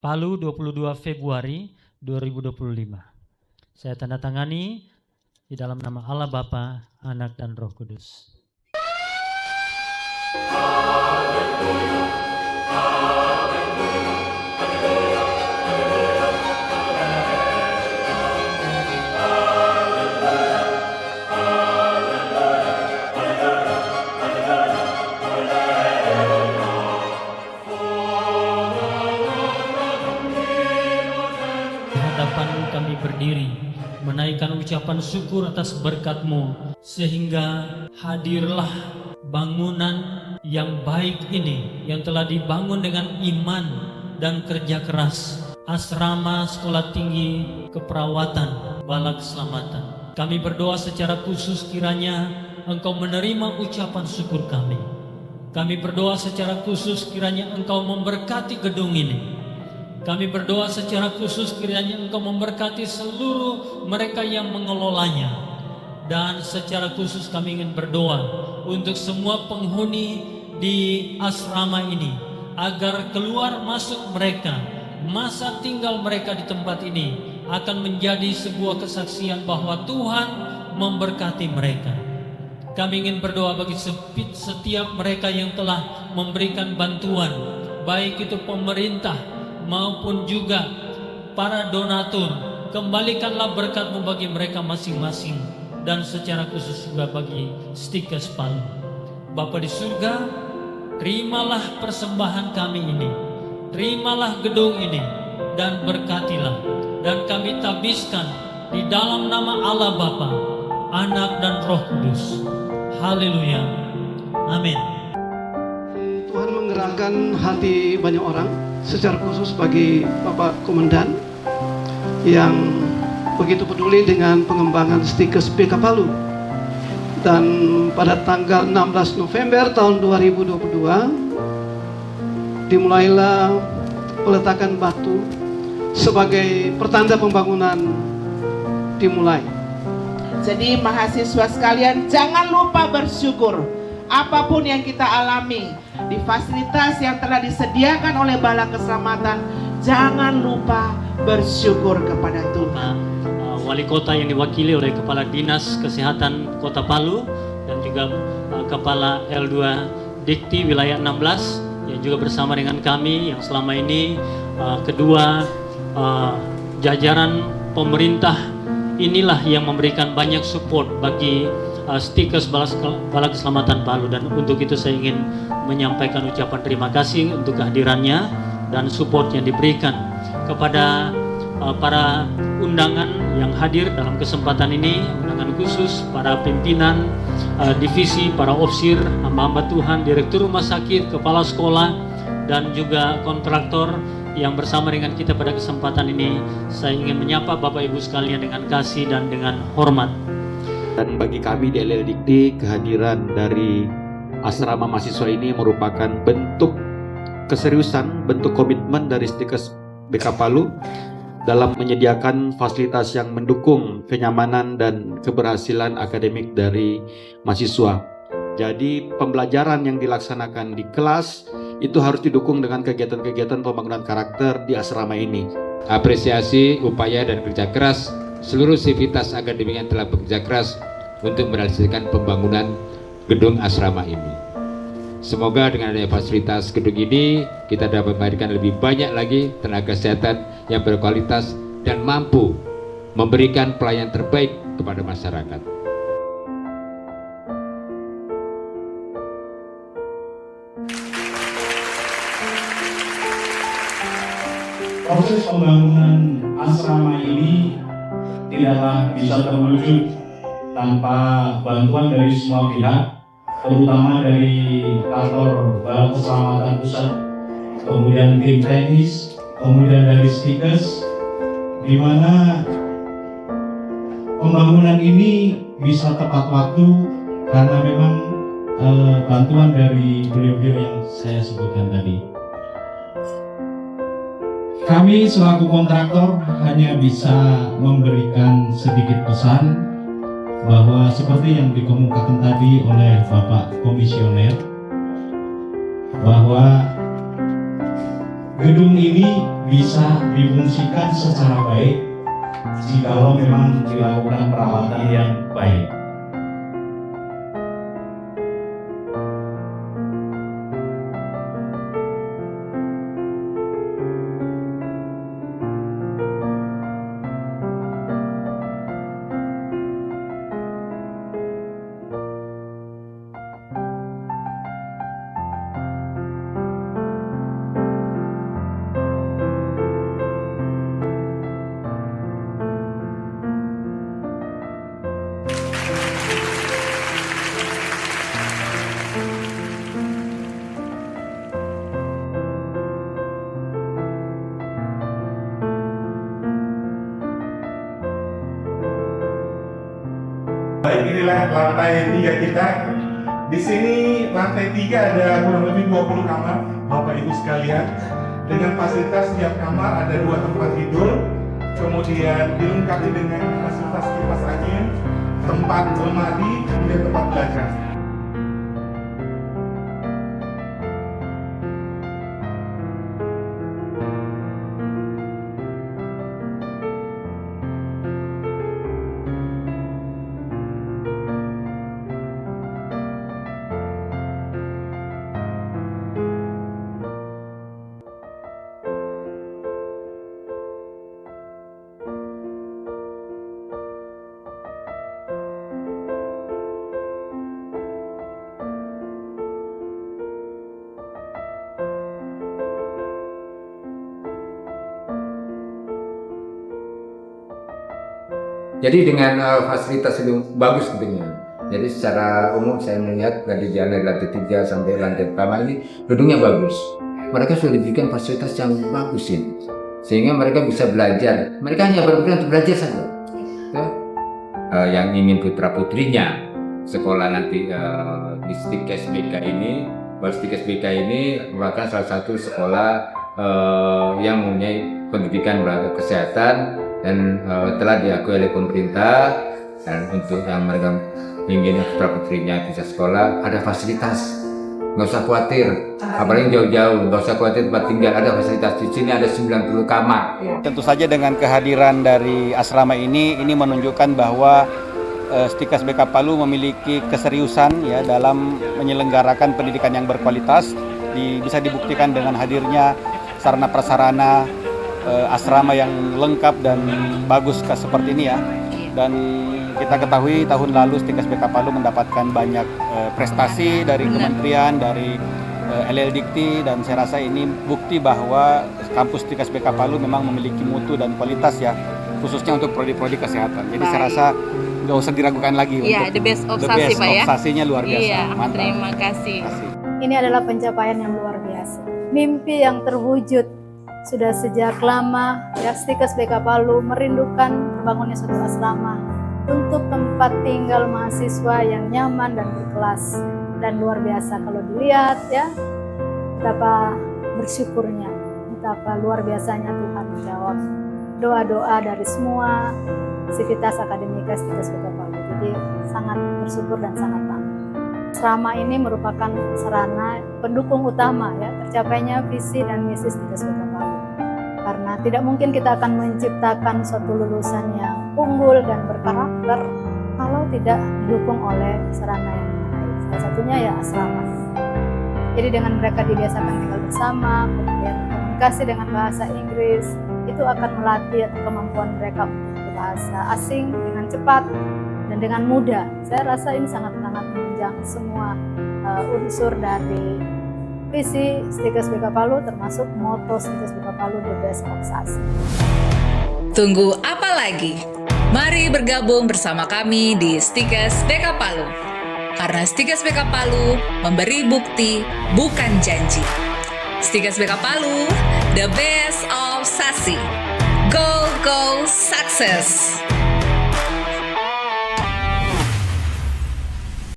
Palu 22 Februari 2025. Saya tanda tangani di dalam nama Allah Bapa, Anak dan Roh Kudus. Kami berdiri menaikkan ucapan syukur atas berkat-Mu, sehingga hadirlah bangunan yang baik ini yang telah dibangun dengan iman dan kerja keras, asrama sekolah tinggi keperawatan Bala Keselamatan. Kami berdoa secara khusus kiranya Engkau menerima ucapan syukur kami. Kami berdoa secara khusus kiranya Engkau memberkati gedung ini. Kami berdoa secara khusus kiranya Engkau memberkati seluruh mereka yang mengelolanya. Dan secara khusus kami ingin berdoa untuk semua penghuni di asrama ini, agar keluar masuk mereka, masa tinggal mereka di tempat ini akan menjadi sebuah kesaksian bahwa Tuhan memberkati mereka. Kami ingin berdoa bagi setiap mereka yang telah memberikan bantuan, baik itu pemerintah maupun juga para donatur. Kembalikanlah berkat-Mu bagi mereka masing-masing, dan secara khusus juga bagi Stikes Palu. Bapa di surga, terimalah persembahan kami ini, terimalah gedung ini, dan berkatilah. Dan kami tabiskan di dalam nama Allah Bapa, Anak dan Roh Kudus. Haleluya. Amin. Tuhan menggerakkan hati banyak orang, secara khusus bagi Bapak Komandan yang begitu peduli dengan pengembangan Stikes BK Palu. Dan pada tanggal 16 November tahun 2022 dimulailah peletakan batu sebagai pertanda pembangunan dimulai. Jadi mahasiswa sekalian, jangan lupa bersyukur. Apapun yang kita alami di fasilitas yang telah disediakan oleh Bala Keselamatan, jangan lupa bersyukur kepada Tuhan. Wali kota yang diwakili oleh Kepala Dinas Kesehatan Kota Palu dan juga Kepala L2 Dikti Wilayah 16 yang juga bersama dengan kami yang selama ini kedua jajaran pemerintah inilah yang memberikan banyak support bagi Stikes Bala Keselamatan Palu. Dan untuk itu saya ingin menyampaikan ucapan terima kasih untuk kehadirannya dan support yang diberikan kepada para undangan yang hadir dalam kesempatan ini, undangan khusus para pimpinan divisi, para ofsir, hamba-hamba Tuhan, direktur rumah sakit, kepala sekolah, dan juga kontraktor yang bersama dengan kita pada kesempatan ini. Saya ingin menyapa Bapak Ibu sekalian dengan kasih dan dengan hormat. Dan bagi kami di LL Dikti, kehadiran dari asrama mahasiswa ini merupakan bentuk keseriusan, bentuk komitmen dari Stikes BK Palu dalam menyediakan fasilitas yang mendukung kenyamanan dan keberhasilan akademik dari mahasiswa. Jadi pembelajaran yang dilaksanakan di kelas itu harus didukung dengan kegiatan-kegiatan pembangunan karakter di asrama ini. Apresiasi upaya dan kerja keras seluruh sivitas akademik yang telah bekerja keras untuk merealisasikan pembangunan gedung asrama ini. Semoga dengan adanya fasilitas gedung ini kita dapat memberikan lebih banyak lagi tenaga kesehatan yang berkualitas dan mampu memberikan pelayanan terbaik kepada masyarakat. Proses pembangunan asrama ini tidaklah bisa terwujud tanpa bantuan dari semua pihak, terutama dari kantor Bala Keselamatan Pusat, kemudian tim teknis, kemudian dari Stikes, di mana pembangunan ini bisa tepat waktu karena memang bantuan dari beliau-beliau yang saya sebutkan tadi. Kami selaku kontraktor hanya bisa memberikan sedikit pesan bahwa seperti yang dikemukakan tadi oleh Bapak Komisioner, bahwa gedung ini bisa difungsikan secara baik jikalau memang dilakukan perawatan yang baik. Inilah lantai 3 kita. Di sini lantai 3 ada kurang lebih 20 kamar, Bapak Ibu sekalian. Dengan fasilitas setiap kamar ada 2 tempat tidur, kemudian dilengkapi dengan fasilitas kipas angin, tempat lemari, kemudian tempat belajar. Jadi dengan fasilitas itu bagus tentunya. Jadi secara umum saya melihat dari jalan lantai 3 sampai lantai pertama ini gedungnya bagus. Mereka sudah diberikan fasilitas yang bagus ini, sehingga mereka bisa belajar. Mereka hanya berpikiran untuk belajar saja. Yang ingin putra putrinya sekolah nanti di STIKES BK ini, STIKES BK ini merupakan salah satu sekolah yang mempunyai pendidikan kesehatan dan telah diakui oleh pemerintah. Dan untuk yang mereka ingin putra putrinya bisa sekolah, ada fasilitas, nggak usah khawatir, apalagi jauh-jauh, nggak usah khawatir tempat tinggal, ada fasilitas. Di sini ada 90 kamar. Tentu saja dengan kehadiran dari asrama ini menunjukkan bahwa STIKES BK Palu memiliki keseriusan ya dalam menyelenggarakan pendidikan yang berkualitas. Bisa dibuktikan dengan hadirnya sarana prasarana asrama yang lengkap dan bagus seperti ini ya. Dan kita ketahui tahun lalu STIKES BK Palu mendapatkan banyak prestasi dari kementerian, dari LLDikti, dan saya rasa ini bukti bahwa kampus STIKES BK Palu memang memiliki mutu dan kualitas ya, khususnya untuk prodi-prodi kesehatan. Jadi saya rasa nggak usah diragukan lagi untuk the best of the Sasi, best Pak, of ya. Sasinya luar biasa. Iya, Mantap. terima kasih. Ini adalah pencapaian yang luar biasa. Mimpi yang terwujud sudah sejak lama ya. STIKES BK Palu merindukan bangunnya suatu asrama untuk tempat tinggal mahasiswa yang nyaman dan berkelas. Dan luar biasa kalau dilihat ya, betapa bersyukurnya, betapa luar biasanya Tuhan menjawab doa-doa dari semua sivitas akademika STIKES BK Palu. Jadi sangat bersyukur dan sangat bangga. Asrama ini merupakan sarana pendukung utama ya tercapainya visi dan misi STIKES BK Palu. Karena tidak mungkin kita akan menciptakan suatu lulusan yang unggul dan berkarakter kalau tidak didukung oleh sarana yang memadai. Salah satunya ya asrama. Jadi dengan mereka dibiasakan tinggal bersama, kemudian komunikasi dengan bahasa Inggris, itu akan melatih kemampuan mereka untuk berbahasa asing dengan cepat dan dengan mudah. Saya rasa ini sangat-sangat menunjang semua unsur dari visi STIKES BK Palu, termasuk moto STIKES BK Palu, The Best of Sasi. Tunggu apa lagi? Mari bergabung bersama kami di STIKES BK Palu. Karena STIKES BK Palu memberi bukti, bukan janji. STIKES BK Palu, The Best of Sasi. Go, go, success!